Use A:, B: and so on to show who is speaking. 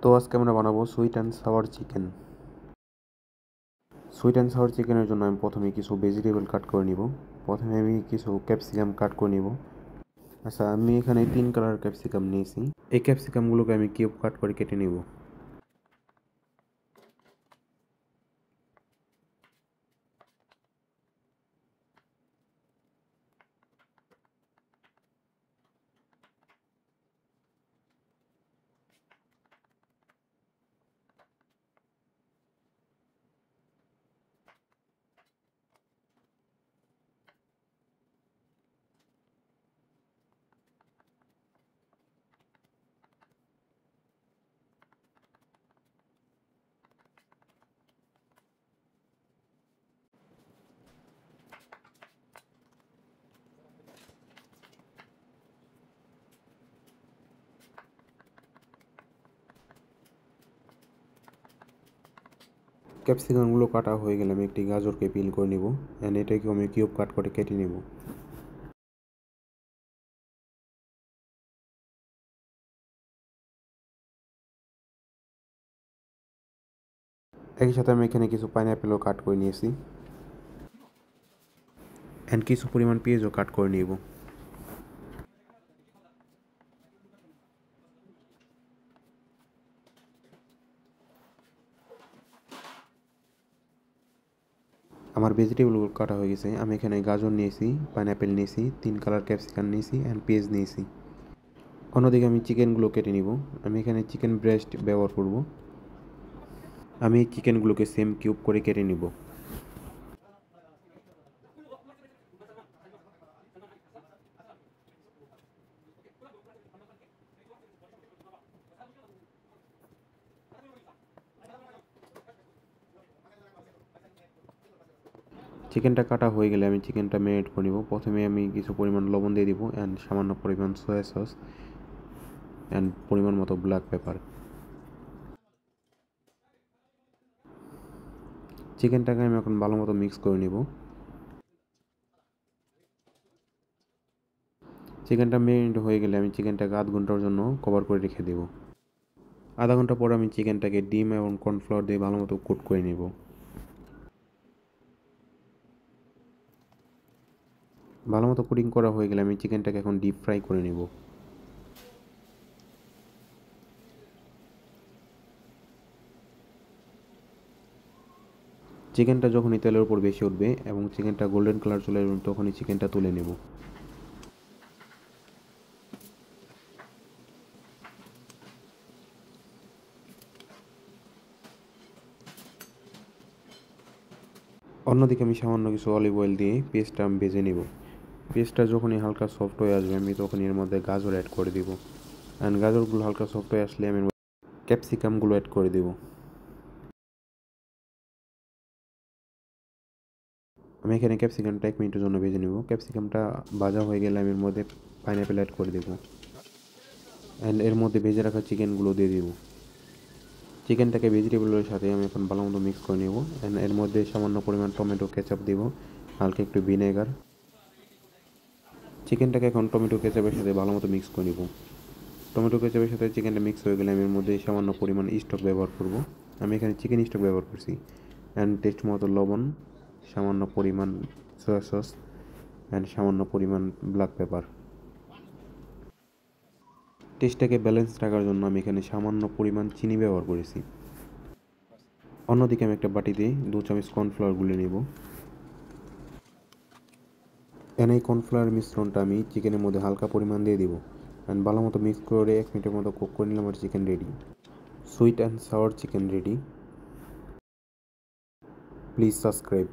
A: তো আজকে আমরা বানাবো sweet and sour chicken. Sweet and sour চিকেনের জন্য আমি প্রথমে কিছু ভেজিটেবল কাট করে নিব। প্রথমে আমি কিছু ক্যাপসিকাম কাট করে নিব। আচ্ছা, আমি এখানে 3 কালার ক্যাপসিকাম নিয়েছি। এই ক্যাপসিকামগুলোকে আমি কিউব কাট করে কেটে নিব। ক্যাপসিকামগুলো কাটা হয়ে গেলে আমি একটি গাজরকে পিল করে নিব অ্যান্ড এটাকে আমি কিউব কাট করে কেটে নিব। একই সাথে আমি এখানে কিছু পাইনঅ্যাপেলও কাট করে নিয়েছি অ্যান্ড কিছু পরিমাণ পেঁয়াজও কাট করে নিব। আমার ভেজিটেবলগুলো কাটা হয়ে গেছে। আমি এখানে গাজর নিয়েছি, পাইনঅ্যাপেল নিয়েছি, 3 কালার ক্যাপসিকাম নিয়েছি অ্যান্ড পেঁয়াজ নিয়েছি। অন্যদিকে আমি চিকেনগুলো কেটে নিব। আমি এখানে চিকেন ব্রেস্ট ব্যবহার করব। আমি এই চিকেনগুলোকে সেম কিউব করে কেটে নিব। চিকেনটা কাটা হয়ে গেলে আমি চিকেনটা ম্যারিনেট করে নিব। প্রথমে আমি কিছু পরিমাণ লবণ দিয়ে দিব অ্যান্ড সামান্য পরিমাণ সয়া সস অ্যান্ড পরিমাণ মতো ব্ল্যাক পেপার। চিকেনটাকে আমি এখন ভালো মতো মিক্স করে নিব। চিকেনটা ম্যারিনেট হয়ে গেলে আমি চিকেনটাকে আধ ঘন্টার জন্য কভার করে রেখে দেব। আধা ঘন্টা পর আমি চিকেনটাকে ডিম এবং কর্নফ্লাওয়ার দিয়ে ভালো মতো কোট করে নেব। ভালো মতো কোটিং করা হয়ে গেলে আমি চিকেনটাকে এখন ডিপ ফ্রাই করে নেব। চিকেনটা যখনই তেলের উপর বেশি উঠবে এবং চিকেনটা গোল্ডেন কালার চলে আসবে তখনই চিকেনটা তুলে নেব। অন্যদিকে আমি সামান্য কিছু অলিভ অয়েল দিয়ে পেস্টটা আমি ভেজে নেব। পেস্টটা যখনই হালকা সফট হয়ে আসবে আমি তখন এর মধ্যে গাজর অ্যাড করে দিব অ্যান্ড গাজরগুলো হালকা সফট হয়ে আসলে আমি ক্যাপসিকামগুলো অ্যাড করে দেব। আমি এখানে ক্যাপসিকামটা 1 মিনিটের জন্য ভেজে নেব। ক্যাপসিকামটা ভাজা হয়ে গেলে আমি এর মধ্যে পাইনঅ্যাপেল অ্যাড করে দেব অ্যান্ড এর মধ্যে ভেজে রাখা চিকেনগুলো দিয়ে দেব। চিকেনটাকে ভেজিটেবলের সাথে আমি এখন ভালো মতো মিক্স করে নেব অ্যান্ড এর মধ্যে সামান্য পরিমাণ টমেটো কেচাপ দেব, হালকা একটু ভিনেগার। চিকেনটাকে এখন টমেটো কেচাপের সাথে ভালো মতো মিক্স করে নেব। টমেটো কেচাপের সাথে চিকেনটা মিক্স হয়ে গেলে আমি এর মধ্যে সামান্য পরিমাণ স্টক ব্যবহার করব। আমি এখানে চিকেন স্টক ব্যবহার করছি অ্যান্ড টেস্ট মতো লবণ, সামান্য পরিমাণ সয়া সস অ্যান্ড সামান্য পরিমাণ ব্ল্যাক পেপার। টেস্টটাকে ব্যালেন্স রাখার জন্য আমি এখানে সামান্য পরিমাণ চিনি ব্যবহার করেছি। অন্যদিকে আমি একটা বাটিতে 2 চামচ কর্নফ্লাওয়ার গুলে নেব। এখানে এই কর্নফ্লাওয়ার মিশ্রণটা আমি চিকেনের মধ্যে হালকা পরিমাণ দিয়ে দিব অ্যান্ড ভালো মতো মিক্স করে 1 মিনিটের মতো কুক করে নিলাম। আমার chicken ready, sweet and sour chicken ready. Please subscribe.